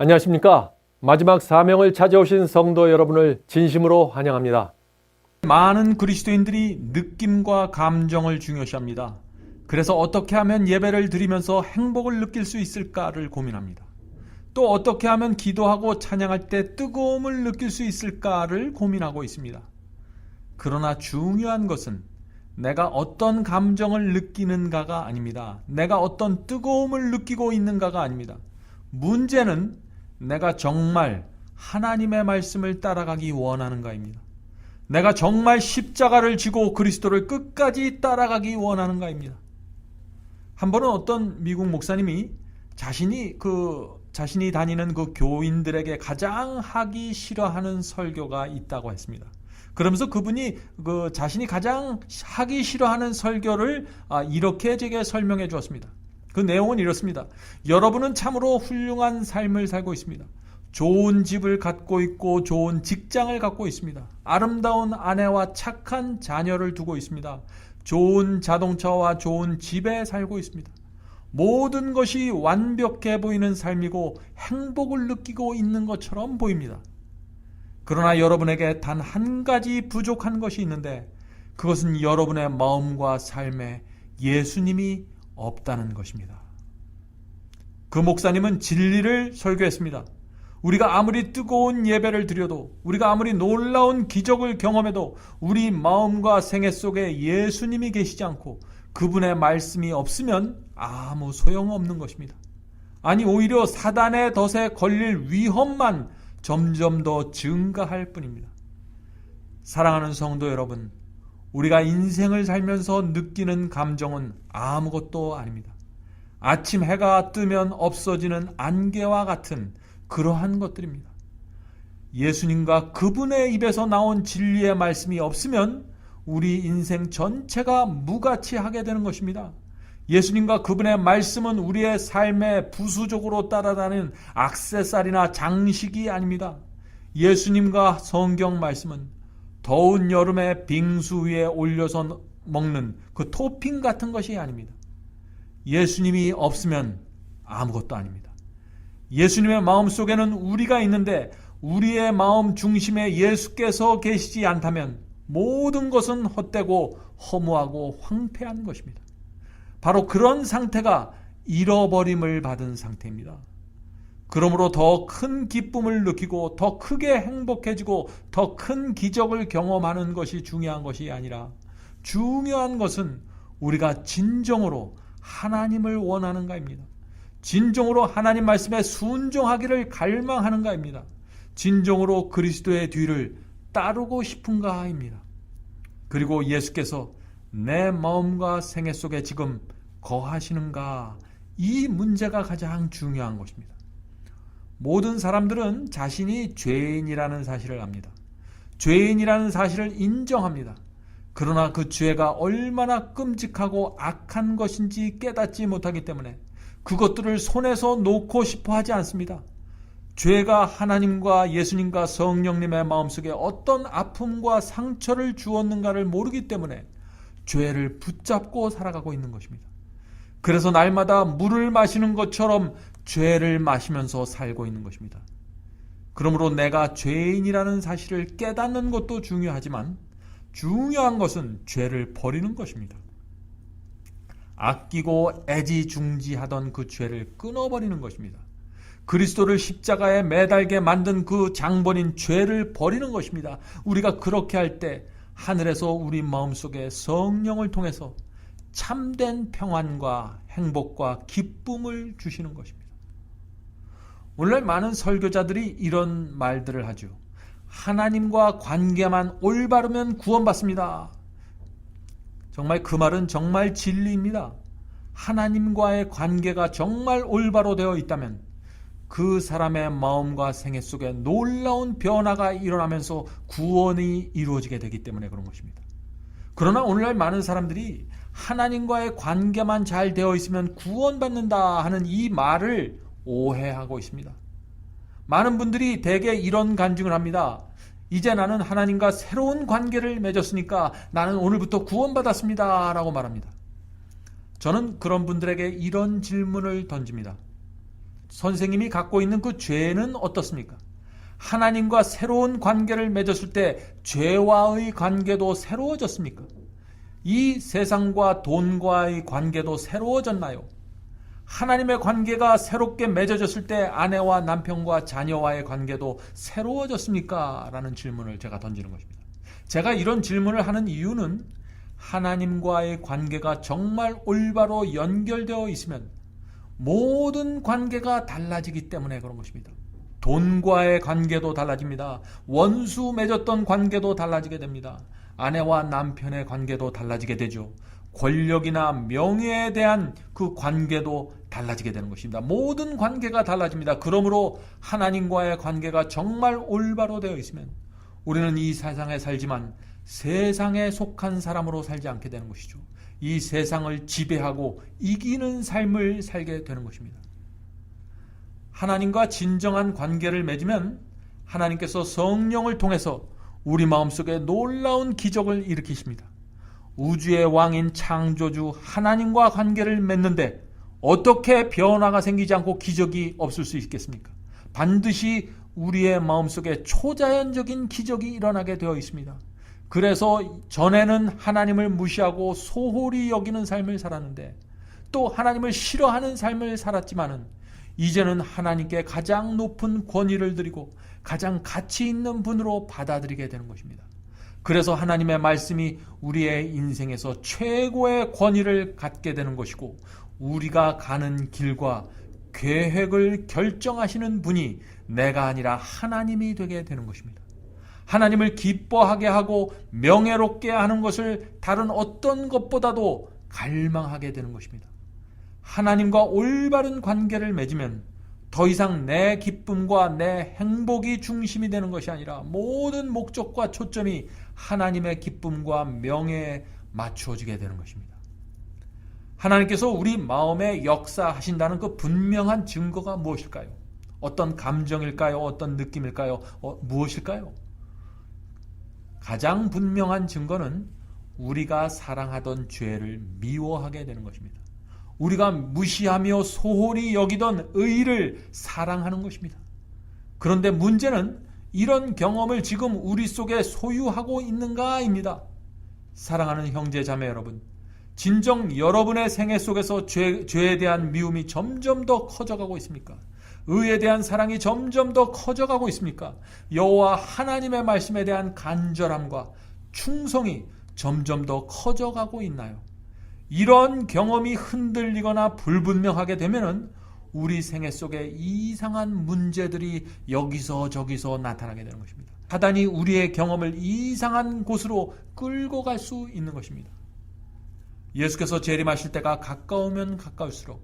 안녕하십니까? 마지막 사명을 찾아오신 성도 여러분을 진심으로 환영합니다. 많은 그리스도인들이 느낌과 감정을 중요시합니다. 그래서 어떻게 하면 예배를 드리면서 행복을 느낄 수 있을까를 고민합니다. 또 어떻게 하면 기도하고 찬양할 때 뜨거움을 느낄 수 있을까를 고민하고 있습니다. 그러나 중요한 것은 내가 어떤 감정을 느끼는가가 아닙니다. 내가 어떤 뜨거움을 느끼고 있는가가 아닙니다. 문제는 내가 정말 하나님의 말씀을 따라가기 원하는가입니다. 내가 정말 십자가를 지고 그리스도를 끝까지 따라가기 원하는가입니다. 한 번은 어떤 미국 목사님이 자신이 다니는 그 교인들에게 가장 하기 싫어하는 설교가 있다고 했습니다. 그러면서 그분이 자신이 가장 하기 싫어하는 설교를 이렇게 제게 설명해 주었습니다. 그 내용은 이렇습니다. 여러분은 참으로 훌륭한 삶을 살고 있습니다. 좋은 집을 갖고 있고 좋은 직장을 갖고 있습니다. 아름다운 아내와 착한 자녀를 두고 있습니다. 좋은 자동차와 좋은 집에 살고 있습니다. 모든 것이 완벽해 보이는 삶이고 행복을 느끼고 있는 것처럼 보입니다. 그러나 여러분에게 단 한 가지 부족한 것이 있는데 그것은 여러분의 마음과 삶에 예수님이 없다는 것입니다. 그 목사님은 진리를 설교했습니다. 우리가 아무리 뜨거운 예배를 드려도, 우리가 아무리 놀라운 기적을 경험해도 우리 마음과 생애 속에 예수님이 계시지 않고 그분의 말씀이 없으면 아무 소용없는 것입니다. 아니, 오히려 사단의 덫에 걸릴 위험만 점점 더 증가할 뿐입니다. 사랑하는 성도 여러분, 우리가 인생을 살면서 느끼는 감정은 아무것도 아닙니다. 아침 해가 뜨면 없어지는 안개와 같은 그러한 것들입니다. 예수님과 그분의 입에서 나온 진리의 말씀이 없으면 우리 인생 전체가 무가치하게 되는 것입니다. 예수님과 그분의 말씀은 우리의 삶에 부수적으로 따라다니는 액세서리나 장식이 아닙니다. 예수님과 성경 말씀은 더운 여름에 빙수 위에 올려서 먹는 그 토핑 같은 것이 아닙니다. 예수님이 없으면 아무것도 아닙니다. 예수님의 마음 속에는 우리가 있는데 우리의 마음 중심에 예수께서 계시지 않다면 모든 것은 헛되고 허무하고 황폐한 것입니다. 바로 그런 상태가 잃어버림을 받은 상태입니다. 그러므로 더 큰 기쁨을 느끼고 더 크게 행복해지고 더 큰 기적을 경험하는 것이 중요한 것이 아니라 중요한 것은 우리가 진정으로 하나님을 원하는가입니다. 진정으로 하나님 말씀에 순종하기를 갈망하는가입니다. 진정으로 그리스도의 뒤를 따르고 싶은가입니다. 그리고 예수께서 내 마음과 생애 속에 지금 거하시는가, 이 문제가 가장 중요한 것입니다. 모든 사람들은 자신이 죄인이라는 사실을 압니다. 죄인이라는 사실을 인정합니다. 그러나 그 죄가 얼마나 끔찍하고 악한 것인지 깨닫지 못하기 때문에 그것들을 손에서 놓고 싶어 하지 않습니다. 죄가 하나님과 예수님과 성령님의 마음속에 어떤 아픔과 상처를 주었는가를 모르기 때문에 죄를 붙잡고 살아가고 있는 것입니다. 그래서 날마다 물을 마시는 것처럼 죄를 마시면서 살고 있는 것입니다. 그러므로 내가 죄인이라는 사실을 깨닫는 것도 중요하지만 중요한 것은 죄를 버리는 것입니다. 아끼고 애지중지하던 그 죄를 끊어버리는 것입니다. 그리스도를 십자가에 매달게 만든 그 장본인 죄를 버리는 것입니다. 우리가 그렇게 할 때 하늘에서 우리 마음속에 성령을 통해서 참된 평안과 행복과 기쁨을 주시는 것입니다. 오늘날 많은 설교자들이 이런 말들을 하죠. 하나님과 관계만 올바르면 구원받습니다. 정말 그 말은 정말 진리입니다. 하나님과의 관계가 정말 올바로 되어 있다면 그 사람의 마음과 생애 속에 놀라운 변화가 일어나면서 구원이 이루어지게 되기 때문에 그런 것입니다. 그러나 오늘날 많은 사람들이 하나님과의 관계만 잘 되어 있으면 구원받는다 하는 이 말을 오해하고 있습니다. 많은 분들이 대개 이런 간증을 합니다. 이제 나는 하나님과 새로운 관계를 맺었으니까 나는 오늘부터 구원받았습니다 라고 말합니다. 저는 그런 분들에게 이런 질문을 던집니다. 선생님이 갖고 있는 그 죄는 어떻습니까? 하나님과 새로운 관계를 맺었을 때 죄와의 관계도 새로워졌습니까? 이 세상과 돈과의 관계도 새로워졌나요? 하나님의 관계가 새롭게 맺어졌을 때 아내와 남편과 자녀와의 관계도 새로워졌습니까? 라는 질문을 제가 던지는 것입니다. 제가 이런 질문을 하는 이유는 하나님과의 관계가 정말 올바로 연결되어 있으면 모든 관계가 달라지기 때문에 그런 것입니다. 돈과의 관계도 달라집니다. 원수 맺었던 관계도 달라지게 됩니다. 아내와 남편의 관계도 달라지게 되죠. 권력이나 명예에 대한 그 관계도 달라지게 되는 것입니다. 모든 관계가 달라집니다. 그러므로 하나님과의 관계가 정말 올바로 되어 있으면 우리는 이 세상에 살지만 세상에 속한 사람으로 살지 않게 되는 것이죠. 이 세상을 지배하고 이기는 삶을 살게 되는 것입니다. 하나님과 진정한 관계를 맺으면 하나님께서 성령을 통해서 우리 마음속에 놀라운 기적을 일으키십니다. 우주의 왕인 창조주 하나님과 관계를 맺는데 어떻게 변화가 생기지 않고 기적이 없을 수 있겠습니까? 반드시 우리의 마음속에 초자연적인 기적이 일어나게 되어 있습니다. 그래서 전에는 하나님을 무시하고 소홀히 여기는 삶을 살았는데 또 하나님을 싫어하는 삶을 살았지만은 이제는 하나님께 가장 높은 권위를 드리고 가장 가치 있는 분으로 받아들이게 되는 것입니다. 그래서 하나님의 말씀이 우리의 인생에서 최고의 권위를 갖게 되는 것이고 우리가 가는 길과 계획을 결정하시는 분이 내가 아니라 하나님이 되게 되는 것입니다. 하나님을 기뻐하게 하고 명예롭게 하는 것을 다른 어떤 것보다도 갈망하게 되는 것입니다. 하나님과 올바른 관계를 맺으면 더 이상 내 기쁨과 내 행복이 중심이 되는 것이 아니라 모든 목적과 초점이 하나님의 기쁨과 명예에 맞추어지게 되는 것입니다. 하나님께서 우리 마음에 역사하신다는 그 분명한 증거가 무엇일까요? 어떤 감정일까요? 어떤 느낌일까요? 무엇일까요? 가장 분명한 증거는 우리가 사랑하던 죄를 미워하게 되는 것입니다. 우리가 무시하며 소홀히 여기던 의를 사랑하는 것입니다. 그런데 문제는 이런 경험을 지금 우리 속에 소유하고 있는가입니다. 사랑하는 형제 자매 여러분, 진정 여러분의 생애 속에서 죄에 대한 미움이 점점 더 커져가고 있습니까? 의에 대한 사랑이 점점 더 커져가고 있습니까? 여호와 하나님의 말씀에 대한 간절함과 충성이 점점 더 커져가고 있나요? 이런 경험이 흔들리거나 불분명하게 되면은 우리 생애 속에 이상한 문제들이 여기서 저기서 나타나게 되는 것입니다. 사단이 우리의 경험을 이상한 곳으로 끌고 갈 수 있는 것입니다. 예수께서 재림하실 때가 가까우면 가까울수록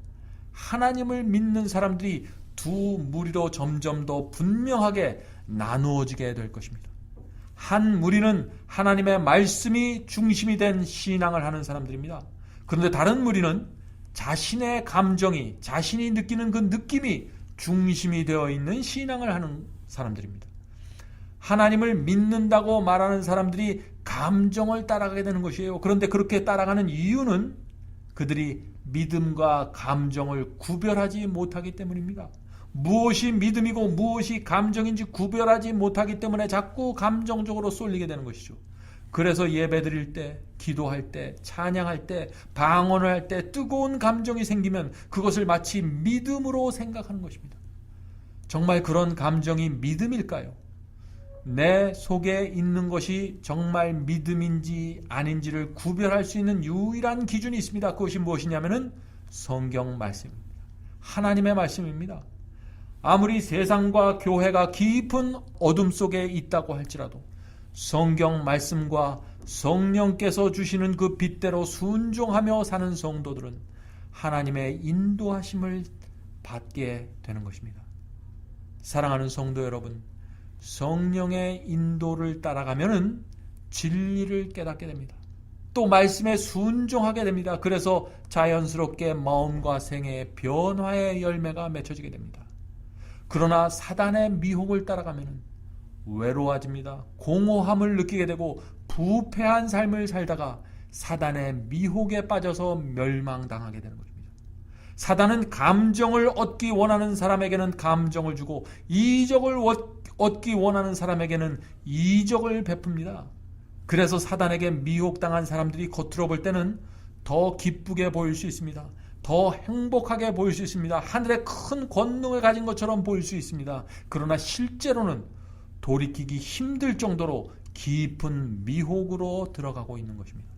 하나님을 믿는 사람들이 두 무리로 점점 더 분명하게 나누어지게 될 것입니다. 한 무리는 하나님의 말씀이 중심이 된 신앙을 하는 사람들입니다. 그런데 다른 무리는 자신의 감정이, 자신이 느끼는 그 느낌이 중심이 되어 있는 신앙을 하는 사람들입니다. 하나님을 믿는다고 말하는 사람들이 감정을 따라가게 되는 것이에요. 그런데 그렇게 따라가는 이유는 그들이 믿음과 감정을 구별하지 못하기 때문입니다. 무엇이 믿음이고 무엇이 감정인지 구별하지 못하기 때문에 자꾸 감정적으로 쏠리게 되는 것이죠. 그래서 예배드릴 때, 기도할 때, 찬양할 때, 방언을 할 때 뜨거운 감정이 생기면 그것을 마치 믿음으로 생각하는 것입니다. 정말 그런 감정이 믿음일까요? 내 속에 있는 것이 정말 믿음인지 아닌지를 구별할 수 있는 유일한 기준이 있습니다. 그것이 무엇이냐면은 성경 말씀입니다. 하나님의 말씀입니다. 아무리 세상과 교회가 깊은 어둠 속에 있다고 할지라도 성경 말씀과 성령께서 주시는 그 빛대로 순종하며 사는 성도들은 하나님의 인도하심을 받게 되는 것입니다. 사랑하는 성도 여러분, 성령의 인도를 따라가면은 진리를 깨닫게 됩니다. 또 말씀에 순종하게 됩니다. 그래서 자연스럽게 마음과 생애의 변화의 열매가 맺혀지게 됩니다. 그러나 사단의 미혹을 따라가면은 외로워집니다. 공허함을 느끼게 되고 부패한 삶을 살다가 사단의 미혹에 빠져서 멸망당하게 되는 것입니다. 사단은 감정을 얻기 원하는 사람에게는 감정을 주고 이적을 얻기 원하는 사람에게는 이적을 베풉니다. 그래서 사단에게 미혹당한 사람들이 겉으로 볼 때는 더 기쁘게 보일 수 있습니다. 더 행복하게 보일 수 있습니다. 하늘의 큰 권능을 가진 것처럼 보일 수 있습니다. 그러나 실제로는 돌이키기 힘들 정도로 깊은 미혹으로 들어가고 있는 것입니다.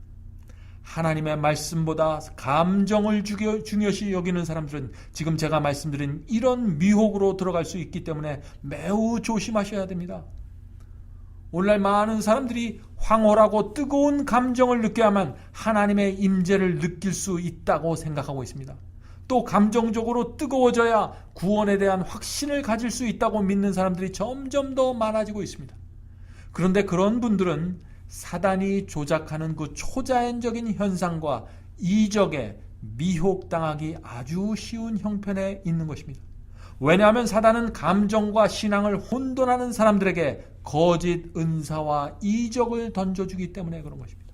하나님의 말씀보다 감정을 중요시 여기는 사람들은 지금 제가 말씀드린 이런 미혹으로 들어갈 수 있기 때문에 매우 조심하셔야 됩니다. 오늘날 많은 사람들이 황홀하고 뜨거운 감정을 느껴야만 하나님의 임재를 느낄 수 있다고 생각하고 있습니다. 또 감정적으로 뜨거워져야 구원에 대한 확신을 가질 수 있다고 믿는 사람들이 점점 더 많아지고 있습니다. 그런데 그런 분들은 사단이 조작하는 그 초자연적인 현상과 이적에 미혹당하기 아주 쉬운 형편에 있는 것입니다. 왜냐하면 사단은 감정과 신앙을 혼돈하는 사람들에게 거짓 은사와 이적을 던져주기 때문에 그런 것입니다.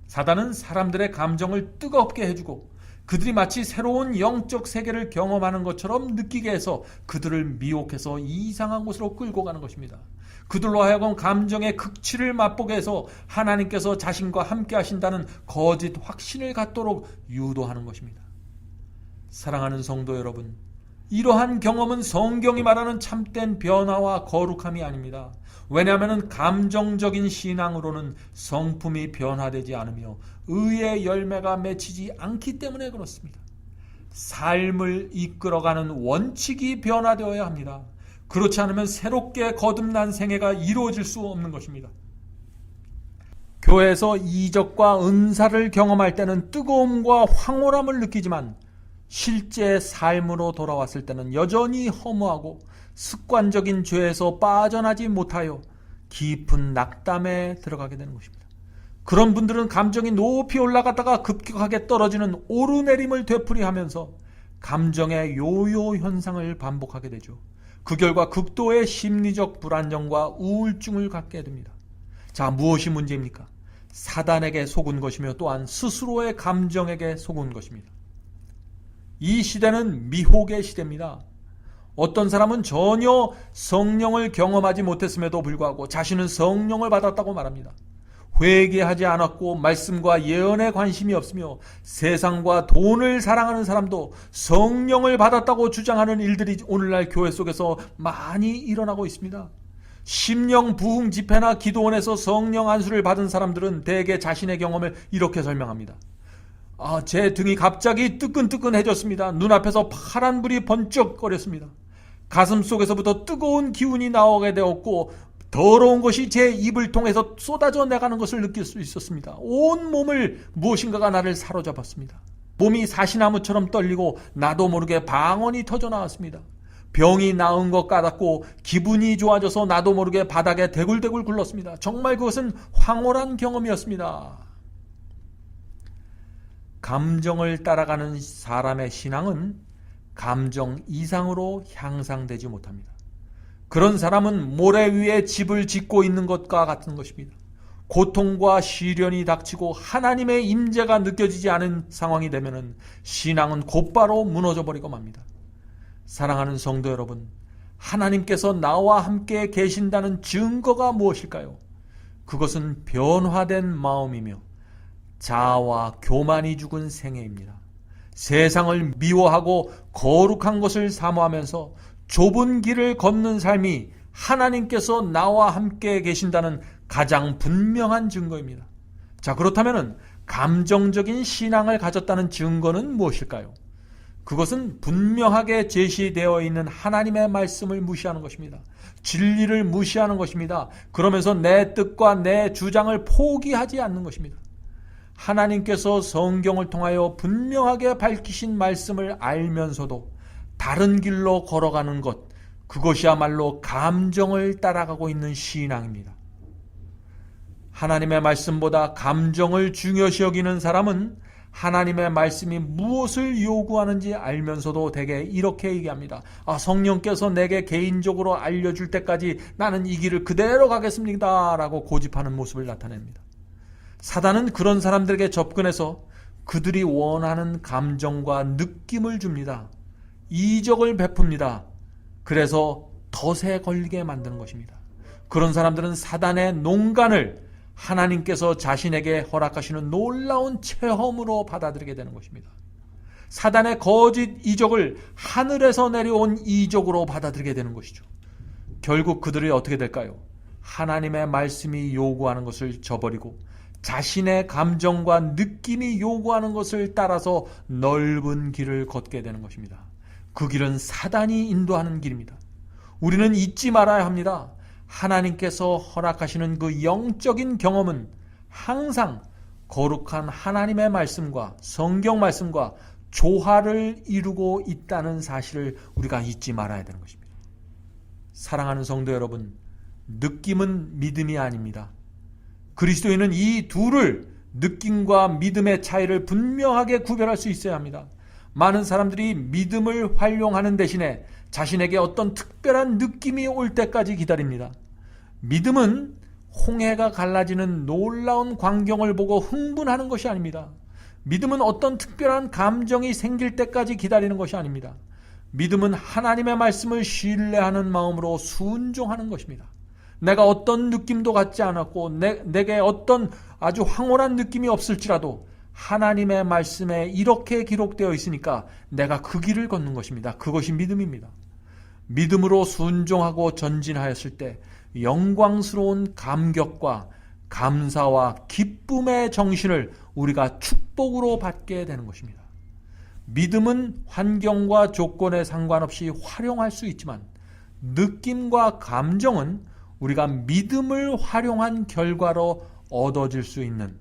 사단은 사람들의 감정을 뜨겁게 해주고 그들이 마치 새로운 영적 세계를 경험하는 것처럼 느끼게 해서 그들을 미혹해서 이상한 곳으로 끌고 가는 것입니다. 그들로 하여금 감정의 극치를 맛보게 해서 하나님께서 자신과 함께 하신다는 거짓 확신을 갖도록 유도하는 것입니다. 사랑하는 성도 여러분, 이러한 경험은 성경이 말하는 참된 변화와 거룩함이 아닙니다. 왜냐하면 감정적인 신앙으로는 성품이 변화되지 않으며 의의 열매가 맺히지 않기 때문에 그렇습니다. 삶을 이끌어가는 원칙이 변화되어야 합니다. 그렇지 않으면 새롭게 거듭난 생애가 이루어질 수 없는 것입니다. 교회에서 이적과 은사를 경험할 때는 뜨거움과 황홀함을 느끼지만 실제 삶으로 돌아왔을 때는 여전히 허무하고 습관적인 죄에서 빠져나지 못하여 깊은 낙담에 들어가게 되는 것입니다. 그런 분들은 감정이 높이 올라갔다가 급격하게 떨어지는 오르내림을 되풀이하면서 감정의 요요 현상을 반복하게 되죠. 그 결과 극도의 심리적 불안정과 우울증을 갖게 됩니다. 자, 무엇이 문제입니까? 사단에게 속은 것이며 또한 스스로의 감정에게 속은 것입니다. 이 시대는 미혹의 시대입니다. 어떤 사람은 전혀 성령을 경험하지 못했음에도 불구하고 자신은 성령을 받았다고 말합니다. 회개하지 않았고 말씀과 예언에 관심이 없으며 세상과 돈을 사랑하는 사람도 성령을 받았다고 주장하는 일들이 오늘날 교회 속에서 많이 일어나고 있습니다. 심령 부흥 집회나 기도원에서 성령 안수를 받은 사람들은 대개 자신의 경험을 이렇게 설명합니다. 제 등이 갑자기 뜨끈뜨끈해졌습니다. 눈앞에서 파란 불이 번쩍거렸습니다. 가슴 속에서부터 뜨거운 기운이 나오게 되었고 더러운 것이 제 입을 통해서 쏟아져 나가는 것을 느낄 수 있었습니다. 온 몸을 무엇인가가 나를 사로잡았습니다. 몸이 사시나무처럼 떨리고 나도 모르게 방언이 터져 나왔습니다. 병이 나은 것 같았고 기분이 좋아져서 나도 모르게 바닥에 대굴대굴 굴렀습니다. 정말 그것은 황홀한 경험이었습니다. 감정을 따라가는 사람의 신앙은 감정 이상으로 향상되지 못합니다. 그런 사람은 모래 위에 집을 짓고 있는 것과 같은 것입니다. 고통과 시련이 닥치고 하나님의 임재가 느껴지지 않은 상황이 되면 신앙은 곧바로 무너져 버리고 맙니다. 사랑하는 성도 여러분, 하나님께서 나와 함께 계신다는 증거가 무엇일까요? 그것은 변화된 마음이며 자아와 교만이 죽은 생애입니다. 세상을 미워하고 거룩한 것을 사모하면서 좁은 길을 걷는 삶이 하나님께서 나와 함께 계신다는 가장 분명한 증거입니다. 자, 그렇다면 감정적인 신앙을 가졌다는 증거는 무엇일까요? 그것은 분명하게 제시되어 있는 하나님의 말씀을 무시하는 것입니다. 진리를 무시하는 것입니다. 그러면서 내 뜻과 내 주장을 포기하지 않는 것입니다. 하나님께서 성경을 통하여 분명하게 밝히신 말씀을 알면서도 다른 길로 걸어가는 것, 그것이야말로 감정을 따라가고 있는 신앙입니다. 하나님의 말씀보다 감정을 중요시 여기는 사람은 하나님의 말씀이 무엇을 요구하는지 알면서도 대개 이렇게 얘기합니다. 성령께서 내게 개인적으로 알려줄 때까지 나는 이 길을 그대로 가겠습니다 라고 고집하는 모습을 나타냅니다. 사단은 그런 사람들에게 접근해서 그들이 원하는 감정과 느낌을 줍니다. 이적을 베풉니다. 그래서 덫에 걸리게 만드는 것입니다. 그런 사람들은 사단의 농간을 하나님께서 자신에게 허락하시는 놀라운 체험으로 받아들이게 되는 것입니다. 사단의 거짓 이적을 하늘에서 내려온 이적으로 받아들이게 되는 것이죠. 결국 그들이 어떻게 될까요? 하나님의 말씀이 요구하는 것을 저버리고 자신의 감정과 느낌이 요구하는 것을 따라서 넓은 길을 걷게 되는 것입니다. 그 길은 사단이 인도하는 길입니다. 우리는 잊지 말아야 합니다. 하나님께서 허락하시는 그 영적인 경험은 항상 거룩한 하나님의 말씀과 성경 말씀과 조화를 이루고 있다는 사실을 우리가 잊지 말아야 되는 것입니다. 사랑하는 성도 여러분, 느낌은 믿음이 아닙니다. 그리스도인은 이 둘을, 느낌과 믿음의 차이를 분명하게 구별할 수 있어야 합니다. 많은 사람들이 믿음을 활용하는 대신에 자신에게 어떤 특별한 느낌이 올 때까지 기다립니다. 믿음은 홍해가 갈라지는 놀라운 광경을 보고 흥분하는 것이 아닙니다. 믿음은 어떤 특별한 감정이 생길 때까지 기다리는 것이 아닙니다. 믿음은 하나님의 말씀을 신뢰하는 마음으로 순종하는 것입니다. 내가 어떤 느낌도 갖지 않았고 내게 어떤 아주 황홀한 느낌이 없을지라도 하나님의 말씀에 이렇게 기록되어 있으니까 내가 그 길을 걷는 것입니다. 그것이 믿음입니다. 믿음으로 순종하고 전진하였을 때 영광스러운 감격과 감사와 기쁨의 정신을 우리가 축복으로 받게 되는 것입니다. 믿음은 환경과 조건에 상관없이 활용할 수 있지만 느낌과 감정은 우리가 믿음을 활용한 결과로 얻어질 수 있는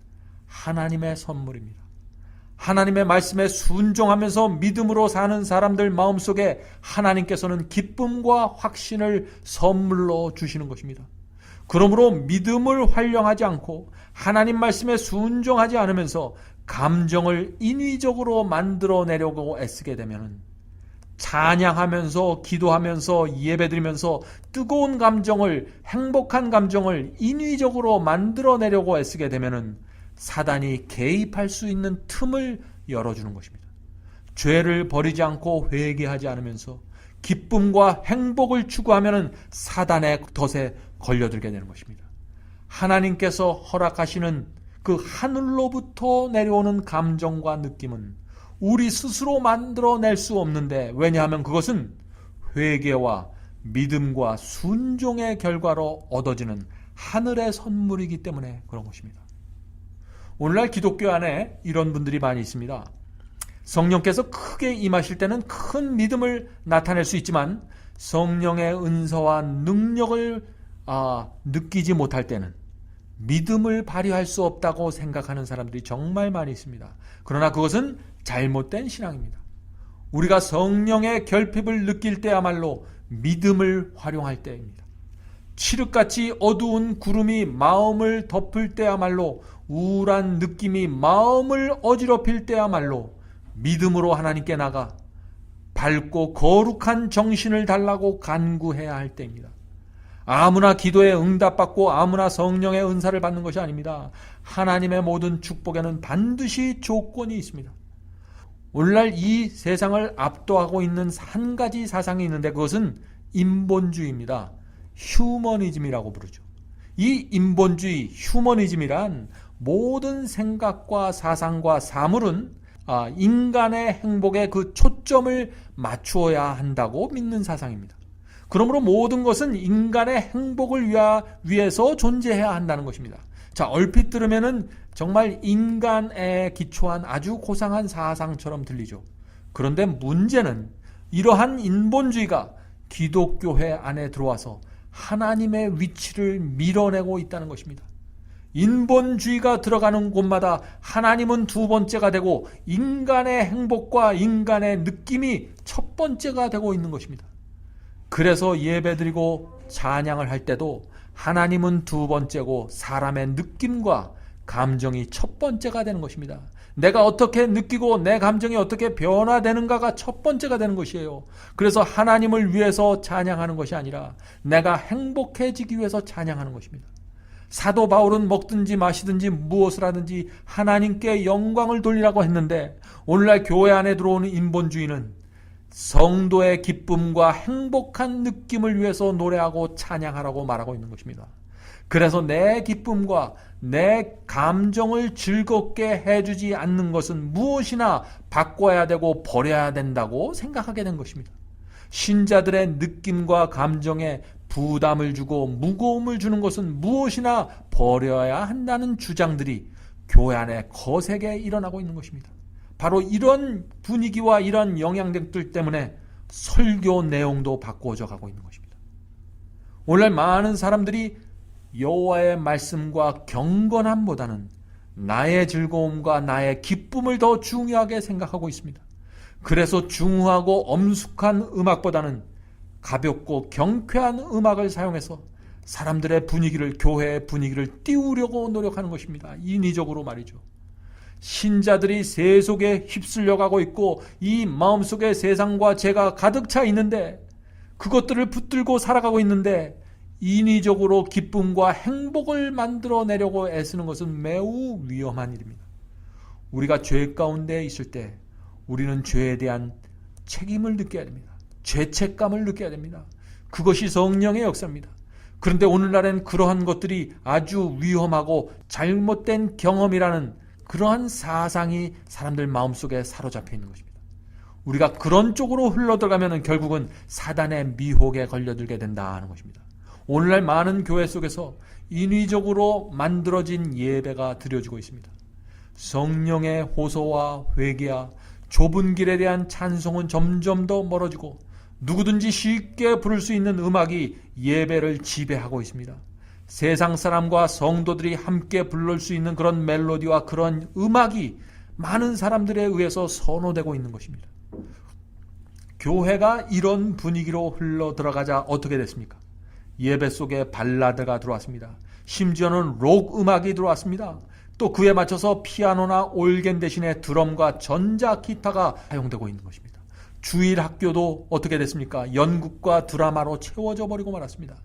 하나님의 선물입니다. 하나님의 말씀에 순종하면서 믿음으로 사는 사람들 마음속에 하나님께서는 기쁨과 확신을 선물로 주시는 것입니다. 그러므로 믿음을 활용하지 않고 하나님 말씀에 순종하지 않으면서 감정을 인위적으로 만들어내려고 애쓰게 되면 찬양하면서 기도하면서 예배드리면서 뜨거운 감정을, 행복한 감정을 인위적으로 만들어내려고 애쓰게 되면 사단이 개입할 수 있는 틈을 열어주는 것입니다. 죄를 버리지 않고 회개하지 않으면서 기쁨과 행복을 추구하면 사단의 덫에 걸려들게 되는 것입니다. 하나님께서 허락하시는 그 하늘로부터 내려오는 감정과 느낌은 우리 스스로 만들어낼 수 없는데, 왜냐하면 그것은 회개와 믿음과 순종의 결과로 얻어지는 하늘의 선물이기 때문에 그런 것입니다. 오늘날 기독교 안에 이런 분들이 많이 있습니다. 성령께서 크게 임하실 때는 큰 믿음을 나타낼 수 있지만 성령의 은사와 능력을 느끼지 못할 때는 믿음을 발휘할 수 없다고 생각하는 사람들이 정말 많이 있습니다. 그러나 그것은 잘못된 신앙입니다. 우리가 성령의 결핍을 느낄 때야말로 믿음을 활용할 때입니다. 칠흑같이 어두운 구름이 마음을 덮을 때야말로, 우울한 느낌이 마음을 어지럽힐 때야말로 믿음으로 하나님께 나가 밝고 거룩한 정신을 달라고 간구해야 할 때입니다. 아무나 기도에 응답받고 아무나 성령의 은사를 받는 것이 아닙니다. 하나님의 모든 축복에는 반드시 조건이 있습니다. 오늘날 이 세상을 압도하고 있는 한 가지 사상이 있는데 그것은 인본주의입니다. 휴머니즘이라고 부르죠. 이 인본주의, 휴머니즘이란 모든 생각과 사상과 사물은 인간의 행복에 그 초점을 맞추어야 한다고 믿는 사상입니다. 그러므로 모든 것은 인간의 행복을 위해서 존재해야 한다는 것입니다. 자, 얼핏 들으면은 정말 인간에 기초한 아주 고상한 사상처럼 들리죠. 그런데 문제는 이러한 인본주의가 기독교회 안에 들어와서 하나님의 위치를 밀어내고 있다는 것입니다. 인본주의가 들어가는 곳마다 하나님은 두 번째가 되고 인간의 행복과 인간의 느낌이 첫 번째가 되고 있는 것입니다. 그래서 예배드리고 찬양을 할 때도 하나님은 두 번째고 사람의 느낌과 감정이 첫 번째가 되는 것입니다. 내가 어떻게 느끼고 내 감정이 어떻게 변화되는가가 첫 번째가 되는 것이에요. 그래서 하나님을 위해서 찬양하는 것이 아니라 내가 행복해지기 위해서 찬양하는 것입니다. 사도 바울은 먹든지 마시든지 무엇을 하든지 하나님께 영광을 돌리라고 했는데, 오늘날 교회 안에 들어오는 인본주의는 성도의 기쁨과 행복한 느낌을 위해서 노래하고 찬양하라고 말하고 있는 것입니다. 그래서 내 기쁨과 내 감정을 즐겁게 해주지 않는 것은 무엇이나 바꿔야 되고 버려야 된다고 생각하게 된 것입니다. 신자들의 느낌과 감정에 부담을 주고 무거움을 주는 것은 무엇이나 버려야 한다는 주장들이 교회 안에 거세게 일어나고 있는 것입니다. 바로 이런 분위기와 이런 영향들 때문에 설교 내용도 바꾸어져 가고 있는 것입니다. 오늘날 많은 사람들이 여호와의 말씀과 경건함보다는 나의 즐거움과 나의 기쁨을 더 중요하게 생각하고 있습니다. 그래서 중후하고 엄숙한 음악보다는 가볍고 경쾌한 음악을 사용해서 사람들의 분위기를, 교회의 분위기를 띄우려고 노력하는 것입니다. 인위적으로 말이죠. 신자들이 세속에 휩쓸려 가고 있고 이 마음속에 세상과 죄가 가득 차 있는데, 그것들을 붙들고 살아가고 있는데 인위적으로 기쁨과 행복을 만들어내려고 애쓰는 것은 매우 위험한 일입니다. 우리가 죄 가운데 있을 때 우리는 죄에 대한 책임을 느껴야 됩니다. 죄책감을 느껴야 됩니다. 그것이 성령의 역사입니다. 그런데 오늘날엔 그러한 것들이 아주 위험하고 잘못된 경험이라는 그러한 사상이 사람들 마음속에 사로잡혀 있는 것입니다. 우리가 그런 쪽으로 흘러들어가면 결국은 사단의 미혹에 걸려들게 된다는 것입니다. 오늘날 많은 교회 속에서 인위적으로 만들어진 예배가 드려지고 있습니다. 성령의 호소와 회개와 좁은 길에 대한 찬송은 점점 더 멀어지고 누구든지 쉽게 부를 수 있는 음악이 예배를 지배하고 있습니다. 세상 사람과 성도들이 함께 부를 수 있는 그런 멜로디와 그런 음악이 많은 사람들에 의해서 선호되고 있는 것입니다. 교회가 이런 분위기로 흘러 들어가자 어떻게 됐습니까? 예배 속에 발라드가 들어왔습니다. 심지어는 록 음악이 들어왔습니다. 또 그에 맞춰서 피아노나 올겐 대신에 드럼과 전자 기타가 사용되고 있는 것입니다. 주일 학교도 어떻게 됐습니까? 연극과 드라마로 채워져 버리고 말았습니다.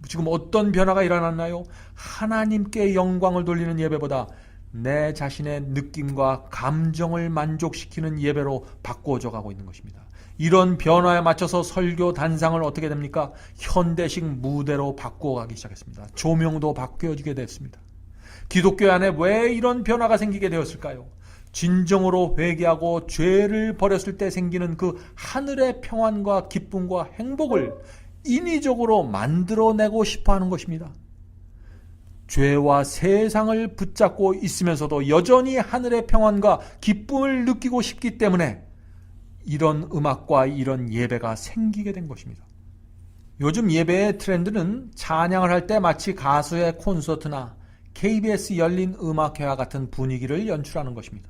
지금 어떤 변화가 일어났나요? 하나님께 영광을 돌리는 예배보다 내 자신의 느낌과 감정을 만족시키는 예배로 바꾸어져 가고 있는 것입니다. 이런 변화에 맞춰서 설교 단상을 어떻게 됩니까? 현대식 무대로 바꾸어가기 시작했습니다. 조명도 바뀌어지게 됐습니다. 기독교 안에 왜 이런 변화가 생기게 되었을까요? 진정으로 회개하고 죄를 버렸을 때 생기는 그 하늘의 평안과 기쁨과 행복을 인위적으로 만들어내고 싶어하는 것입니다. 죄와 세상을 붙잡고 있으면서도 여전히 하늘의 평안과 기쁨을 느끼고 싶기 때문에 이런 음악과 이런 예배가 생기게 된 것입니다. 요즘 예배의 트렌드는 찬양을 할 때 마치 가수의 콘서트나 KBS 열린 음악회와 같은 분위기를 연출하는 것입니다.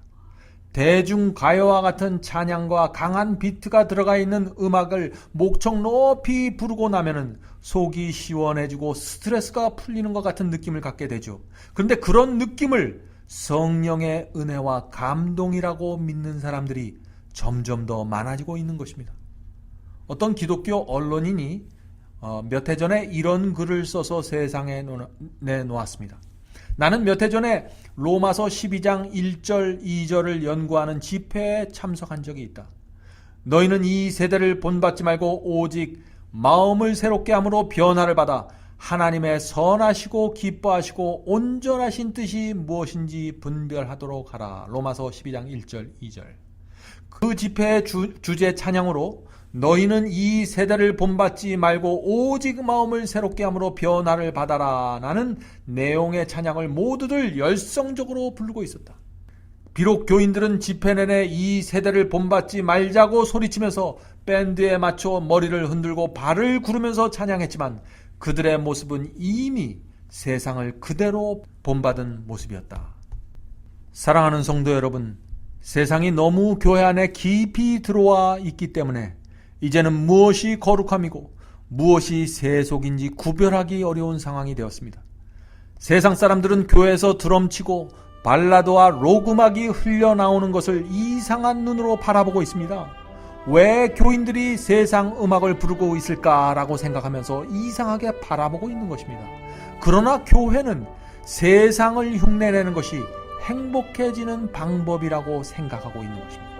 대중가요와 같은 찬양과 강한 비트가 들어가 있는 음악을 목청 높이 부르고 나면은 속이 시원해지고 스트레스가 풀리는 것 같은 느낌을 갖게 되죠. 그런데 그런 느낌을 성령의 은혜와 감동이라고 믿는 사람들이 점점 더 많아지고 있는 것입니다. 어떤 기독교 언론인이 몇 해 전에 이런 글을 써서 세상에 내놓았습니다. 나는 몇 해 전에 로마서 12장 1절 2절을 연구하는 집회에 참석한 적이 있다. 너희는 이 세대를 본받지 말고 오직 마음을 새롭게 함으로 변화를 받아 하나님의 선하시고 기뻐하시고 온전하신 뜻이 무엇인지 분별하도록 하라. 로마서 12장 1절 2절. 그 집회의 주제 찬양으로 너희는 이 세대를 본받지 말고 오직 마음을 새롭게 함으로 변화를 받아라 라는 내용의 찬양을 모두들 열성적으로 부르고 있었다. 비록 교인들은 집회 내내 이 세대를 본받지 말자고 소리치면서 밴드에 맞춰 머리를 흔들고 발을 구르면서 찬양했지만 그들의 모습은 이미 세상을 그대로 본받은 모습이었다. 사랑하는 성도 여러분, 세상이 너무 교회 안에 깊이 들어와 있기 때문에 이제는 무엇이 거룩함이고 무엇이 세속인지 구별하기 어려운 상황이 되었습니다. 세상 사람들은 교회에서 드럼치고 발라드와 록 음악이 흘러나오는 것을 이상한 눈으로 바라보고 있습니다. 왜 교인들이 세상 음악을 부르고 있을까라고 생각하면서 이상하게 바라보고 있는 것입니다. 그러나 교회는 세상을 흉내내는 것이 행복해지는 방법이라고 생각하고 있는 것입니다.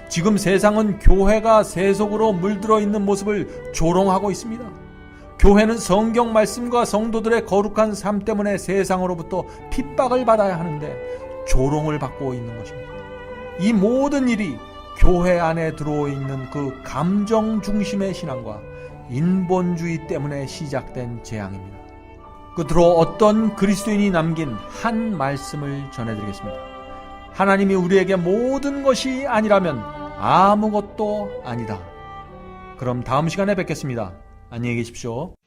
지금 세상은 교회가 세속으로 물들어 있는 모습을 조롱하고 있습니다. 교회는 성경 말씀과 성도들의 거룩한 삶 때문에 세상으로부터 핍박을 받아야 하는데 조롱을 받고 있는 것입니다. 이 모든 일이 교회 안에 들어있는 그 감정 중심의 신앙과 인본주의 때문에 시작된 재앙입니다. 끝으로 어떤 그리스도인이 남긴 한 말씀을 전해드리겠습니다. 하나님이 우리에게 모든 것이 아니라면 아무것도 아니다. 그럼 다음 시간에 뵙겠습니다. 안녕히 계십시오.